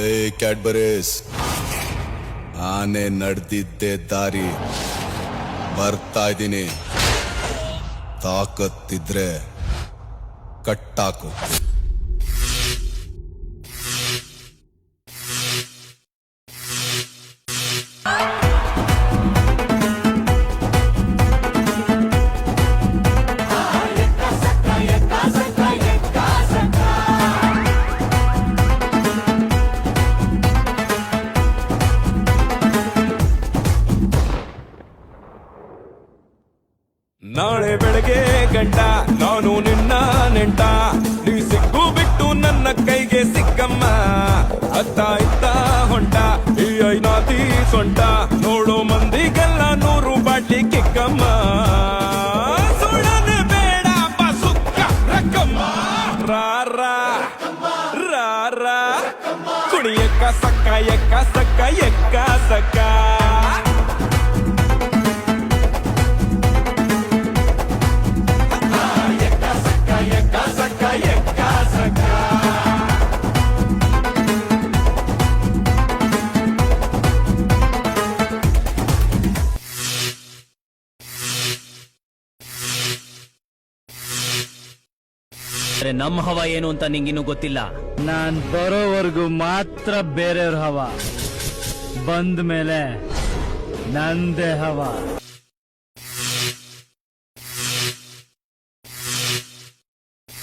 ಏ ಕ್ಯಾಡ್ಬರೀಸ್, ಆನೆ ನಡೆದಿದ್ದೆ ದಾರಿ ಬರ್ತಾ ಇದ್ದೀನಿ. ತಾಕತ್ತಿದ್ರೆ ಕಟ್ಟಾಕು. ನಾಳೆ ಬೆಳಗ್ಗೆ ಗಂಟ ನಾನು ನಿನ್ನ ನೆಂಟ, ನೀ ಸಿಕ್ಕು ಬಿಟ್ಟು ನನ್ನ ಕೈಗೆ ಸಿಕ್ಕಮ್ಮ. ಅತ್ತ ಇತ್ತ ಹೊಂಟ ಈ ಐನಾತಿ ಸೊಂಟ, ನೋಡೋ ಮಂದಿಗೆಲ್ಲ 100 ಬಾಟ್ಲಿ ಕಿಕ್ಕಮ್ಮ. ಸುಳ್ಳನೆ ಬೇಡ ಸುಕ್ಕ ರಕ್ಕಮ್ಮ, ರಾರ ರಾರ ಕುಣಿಯಕ್ಕ ಸಕ್ಕ ಎಕ್ಕ ಸಕ್ಕ ಎಕ್ಕ ಸಕ್ಕ. ನಮ್ಮ ಹವಾ ಏನು ಅಂತ ನಿಂಗಿನ್ನೂ ಗೊತ್ತಿಲ್ಲ. ನಾನ್ ಬರೋವರೆಗೂ ಮಾತ್ರ ಬೇರೆಯವ್ರ ಹವಾ, ಬಂದ ಮೇಲೆ ನಂದೇ ಹವಾ.